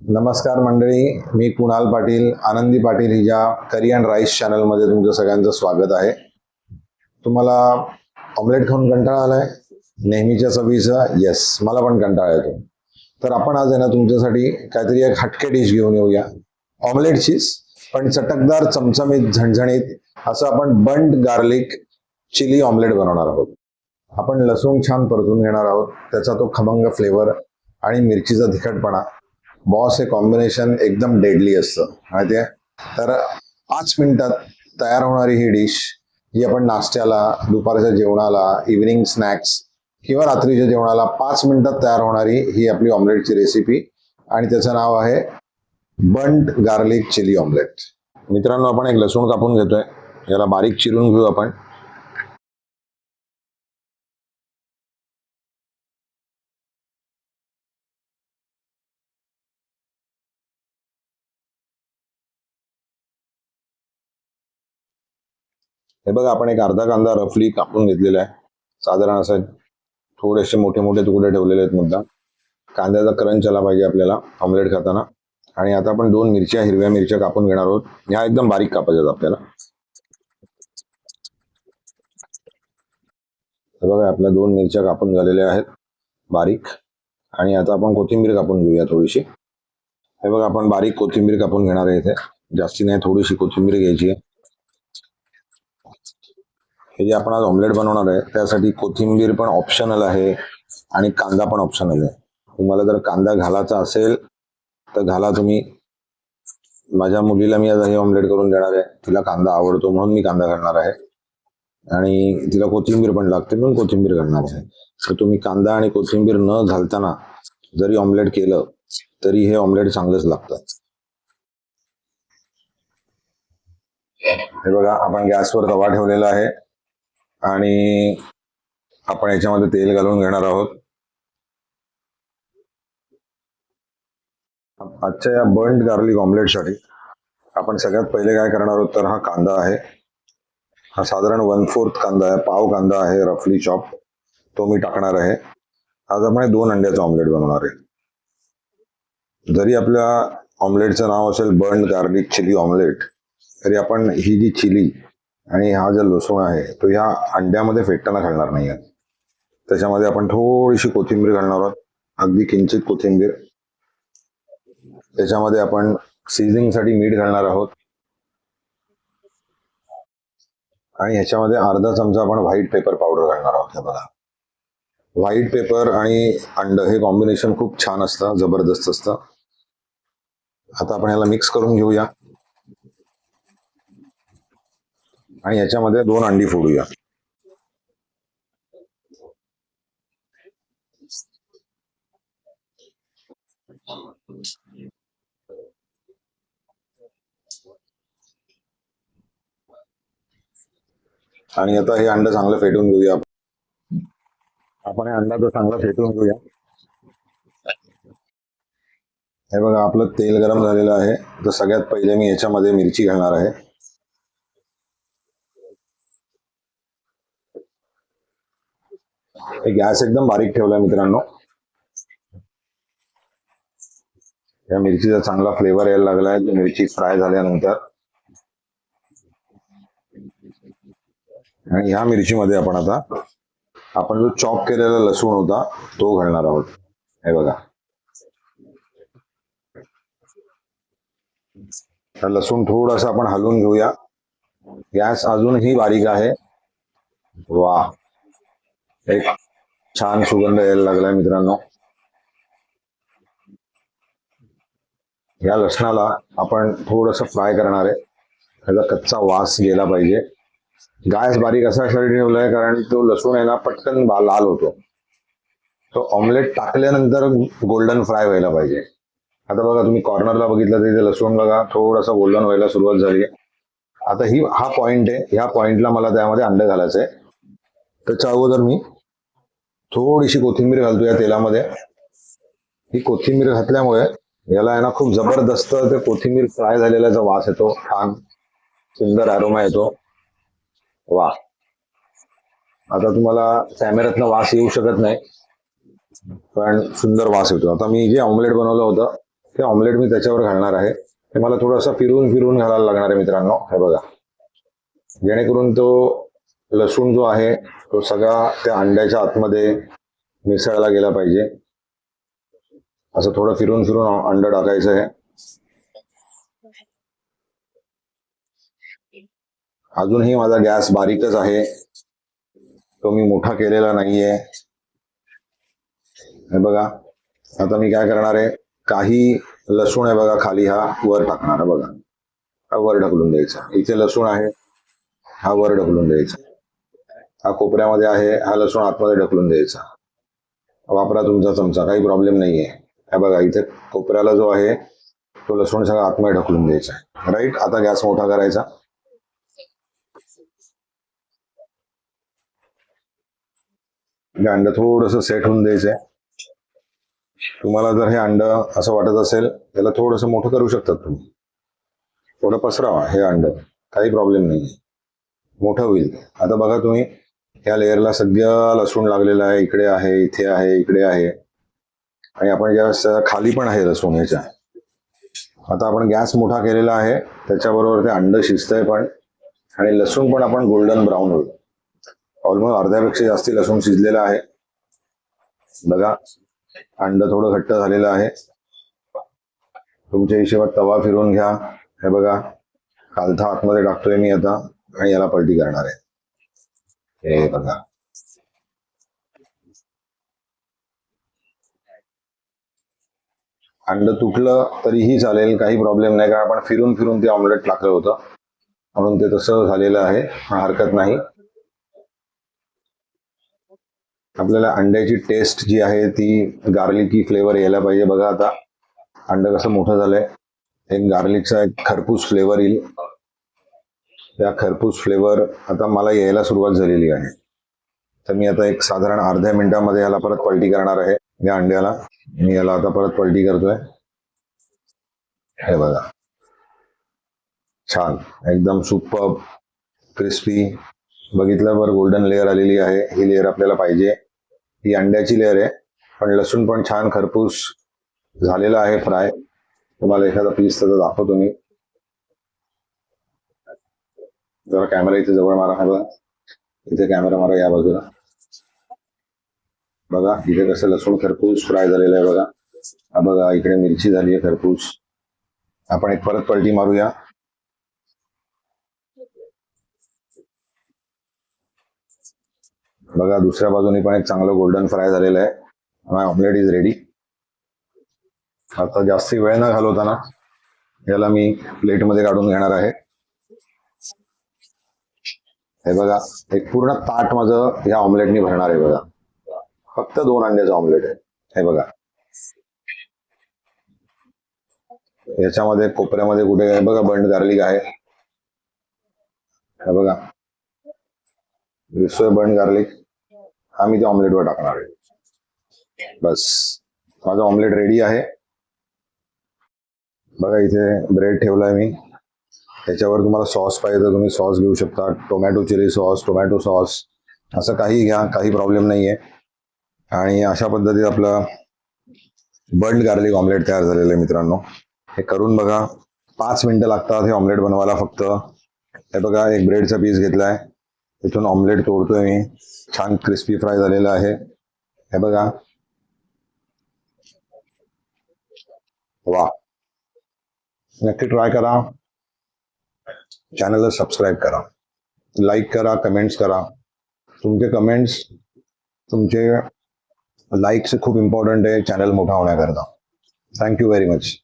नमस्कार मंडळी, मी कुणाल पाटील, आनंदी पाटील हिच्या करी अँड राईस चॅनलमध्ये तुमचं सगळ्यांचं स्वागत आहे. तुम्हाला ऑमलेट खाऊन कंटाळा आलाय नेहमीच्या चवीचा? येस, मला पण कंटाळा येतो. तर आपण आज आहे ना तुमच्यासाठी काहीतरी एक हटके डिश घेऊन येऊया. ऑमलेटचीच, पण चटकदार, चमचमीत, झणझणीत असं आपण बंड गार्लिक चिली ऑमलेट बनवणार आहोत. आपण लसूण छान परतून घेणार आहोत, त्याचा तो खमंग फ्लेवर आणि मिरचीचा तिखटपणा. बॉस, हे कॉम्बिनेशन एकदम डेडली असतं माहिती आहे. तर 5 मिनिटात तयार होणारी ही डिश, जी आपण नाश्त्याला, दुपारच्या जेवणाला, इव्हिनिंग स्नॅक्स किंवा रात्रीच्या जेवणाला 5 मिनिटात तयार होणारी ही आपली ऑमलेटची रेसिपी, आणि त्याचं नाव आहे बंड गार्लिक चिली ऑमलेट. मित्रांनो, आपण एक लसूण कापून घेतोय, याला बारीक चिरून घेऊ आपण. हे बघा, आपण एक अर्धा कांदा रफली कापून घेतलेला आहे. साधारण असं थोडेसे मोठे मोठे तुकडे ठेवलेले आहेत मुद्दाम. कांद्याचा क्रंच आला पाहिजे आपल्याला ऑमलेट खाताना. आणि आता आपण 2 मिरच्या, हिरव्या मिरच्या कापून घेणार आहोत. ह्या एकदम बारीक कापायच्यात आपल्याला. हे बघा, आपल्या 2 मिरच्या कापून झालेल्या आहेत बारीक. आणि आता आपण कोथिंबीर कापून घेऊया थोडीशी. हे बघा, आपण बारीक कोथिंबीर कापून घेणार आहे इथे. जास्ती नाही, थोडीशी कोथिंबीर घ्यायची आहे. हे जे आपण आज ऑमलेट बनवणार आहे त्यासाठी कोथिंबीर पण ऑप्शनल आहे आणि कांदा पण ऑप्शनल आहे. तुम्हाला जर कांदा घालायचा असेल तर घाला तुम्ही. माझ्या मुलीला मी आज हे ऑमलेट करून देणार आहे. तिला कांदा आवडतो म्हणून मी कांदा घालणार आहे, आणि तिला कोथिंबीर पण लागते म्हणून कोथिंबीर घालणार आहे. तर तुम्ही कांदा आणि कोथिंबीर न घालताना जरी ऑमलेट केलं तरी हे ऑमलेट चांगलंच लागतं. हे बघा, आपण गॅसवर तवा ठेवलेला आहे आणि आपण याच्यामध्ये तेल घालून घेणार आहोत. आजच्या या बर्न्ड गार्लिक ऑमलेटसाठी आपण सगळ्यात पहिले काय करणार आहोत, तर हा कांदा आहे. हा साधारण 1/4 कांदा आहे, पाव कांदा आहे, रफली चॉप. तो मी टाकणार आहे. आज आपण 2 अंड्याचं ऑमलेट बनवणार आहे. जरी आपल्या ऑमलेटचं नाव असेल बर्न्ड गार्लिक चिली ऑमलेट, तरी आपण ही जी चिली आणि हा जो लसूण आहे तो ह्या अंड्यामध्ये फेटताना घालणार नाही आहे. त्याच्यामध्ये आपण थोडीशी कोथिंबीर घालणार आहोत, अगदी किंचित कोथिंबीर. त्याच्यामध्ये आपण सीझनिंगसाठी मीठ घालणार आहोत, आणि ह्याच्यामध्ये अर्धा चमचा आपण व्हाईट पेपर पावडर घालणार आहोत. हे बघा, व्हाईट पेपर आणि अंड हे कॉम्बिनेशन खूप छान असतं, जबरदस्त असतं. आता आपण ह्याला मिक्स करून घेऊया आणि याच्यामध्ये 2 अंडी फोडूया. आणि आता हे अंड चांगलं फेटून घेऊया. आपण हे अंडा तो चांगला फेटून घेऊया. हे बघा, आपलं तेल गरम झालेलं आहे. तर सगळ्यात पहिले मी याच्यामध्ये मिरची घालणार आहे. गॅस एकदम बारीक ठेवलाय मित्रांनो. या मिरचीचा चांगला फ्लेवर यायला लागलाय मिरची फ्राय झाल्यानंतर. आणि ह्या मिरचीमध्ये आपण जो चॉप केलेला लसूण होता तो घालणार आहोत. हे बघा, लसूण थोडासा आपण हलवून घेऊया. गॅस अजूनही बारीक आहे. वा, एक छान सुगंध यायला लागलाय मित्रांनो. या लसणाला आपण थोडस फ्राय करणार आहे. त्याचा कच्चा वास गेला पाहिजे. गॅस बारीक अशासाठी ठेवलाय कारण तो लसूण आहे ना पटकन लाल होतो. तो ऑमलेट टाकल्यानंतर गोल्डन फ्राय व्हायला पाहिजे. आता बघा, तुम्ही कॉर्नरला बघितलं तर इथे लसूण बघा थोडासा गोल्डन व्हायला सुरुवात झाली आहे. आता हा पॉइंट आहे. ह्या पॉइंटला मला त्यामध्ये अंड घालायचं आहे. त्याच्या अगोदर मी थोडीशी कोथिंबीर घालतो या तेलामध्ये. ही कोथिंबीर घातल्यामुळे याला आहे ना खूप जबरदस्त ते कोथिंबीर फ्राय झालेल्याचा वास येतो. छान सुंदर अरोमा येतो. वा, आता तुम्हाला कॅमेऱ्यातनं वास येऊ शकत नाही, पण सुंदर वास येतो. आता मी जे ऑमलेट बनवलं होतं ते ऑमलेट मी त्याच्यावर घालणार आहे. ते मला थोडंसं फिरून फिरून घालायला लागणार आहे मित्रांनो. हे बघा, जेणेकरून तो लसूण जो आहे तो सगळा त्या अंड्याच्या आतमध्ये मिसळला गेला पाहिजे. असं थोडं फिरून फिरून अंड टाकायचं आहे. अजूनही माझा गॅस बारीकच आहे, तो मी मोठा केलेला नाहीये. हे बघा, आता मी काय करणार आहे, काही लसूण आहे बघा खाली, हा वर टाकणार आहे बघा. हा वर ढकलून द्यायचा. इथे लसूण आहे, हा वर ढकलून द्यायचा. हा कोपऱ्यामध्ये आहे, हा लसूण आतमध्ये ढकलून द्यायचा. वापरा तुमचा चमचा, काही प्रॉब्लेम नाहीये. हा बघा, इथे कोपऱ्याला जो आहे तो लसूण सगळं आतमध्ये ढकलून द्यायचा. राईट. आता गॅस मोठा करायचा. हे अंड थोडंसं सेट होऊन द्यायचंय. तुम्हाला जर हे अंड असं वाटत असेल त्याला थोडंसं मोठं करू शकतात तुम्ही. थोडं पसरावा हे अंड, काही प्रॉब्लेम नाही, मोठं होईल. आता बघा तुम्ही, या लेअरला सगळं लसूण लागलेलं आहे. इकडे आहे, इथे आहे, इकडे आहे, आणि आपण ज्या खाली पण आहे लसूण ह्याच्या. आता आपण गॅस मोठा केलेला आहे, त्याच्याबरोबर ते अंड शिजतंय पण, आणि लसूण पण आपण गोल्डन ब्राऊन होईल. ऑलमोस्ट अर्ध्यापेक्षा जास्ती लसूण शिजलेला आहे. बघा, अंड थोडं घट्ट झालेलं आहे. तुमच्या हिशोबात तवा फिरून घ्या. हे बघा, कालथा आतमध्ये टाकतोय मी आता, आणि याला पलटी करणार आहे. हे बघा, अंड तुटलं तरीही चालेल, काही प्रॉब्लेम नाही, कारण आपण फिरून फिरून ते ऑमलेट टाकलं होतं, म्हणून ते तसं झालेलं आहे, हरकत नाही. आपल्याला अंड्याची टेस्ट जी आहे ती गार्लिकी फ्लेवर यायला पाहिजे. बघा, आता अंड कसं मोठं झालंय, एक गार्लिकचा एक खरपूस फ्लेवर येईल. त्या खरपूस फ्लेवर आता मला यायला सुरुवात झालेली आहे. तर मी आता एक साधारण अर्ध्या मिनिटामध्ये याला परत पलटी करणार आहे. या अंड्याला मी याला आता परत पलटी करतोय. हे बघा, छान, एकदम सुपर क्रिस्पी. बघितलं वर गोल्डन लेअर आलेली आहे. ही लेअर आपल्याला पाहिजे. ही अंड्याची लेअर आहे, पण लसूण पण छान खरपूस झालेला आहे फ्राय. तुम्हाला एखादा पीस त्याचा दाखवतो मी. जरा कॅमेरा इथे जवळ मारा. हा बघा, इथे कॅमेरा मारा, या बाजूला बघा. इथे कसं लसूण खरपूस फ्राय झालेलं आहे बघा. हा बघा, इकडे मिरची झाली आहे खरपूस. आपण एक परत पलटी मारूया. बघा, दुसऱ्या बाजूने पण एक चांगलं गोल्डन फ्राय झालेलं आहे. माय ऑमलेट इज रेडी. आता जास्ती वेळ न घालवताना याला मी प्लेटमध्ये काढून घेणार आहे. हे बघा, एक पूर्ण ताट माझं या ऑमलेटनी भरणार आहे बघा. फक्त 2 अंड्याचं ऑमलेट आहे. हे बघा, याच्यामध्ये कोपऱ्यामध्ये कुठे बघा बंड गार्लिक आहे. हे बघा, दिसतोय बंड गार्लिक. हा मी त्या ऑमलेटवर टाकणार आहे. बस, माझं ऑमलेट रेडी आहे. बघा, इथे ब्रेड ठेवलाय मी. त्याच्यावर तुम्हाला सॉस पाहिजे तर तुम्ही सॉस घेऊ शकता. Tomato chilli sauce, tomato sauce, असं काही घ्या, काही प्रॉब्लेम नाहीये. आणि अशा पद्धतीत आपलं बंड गार्लिक ऑमलेट तयार झालेलं आहे मित्रांनो. हे करून बघा. 5 मिनिटं लागतात हे ऑमलेट बनवायला फक्त. हे बघा, एक ब्रेडचा पीस घेतलाय, इथून ऑमलेट तोडतोय मी. छान क्रिस्पी फ्राय झालेलं आहे. हे बघा, वा, नक्की ट्राय करा. चॅनलला सबस्क्राईब करा, लाईक करा, कमेंट्स करा. तुमचे कमेंट्स, तुमचे लाईक्स खूप इम्पॉर्टंट आहे चॅनल मोठा होण्याकरता. Thank you very much.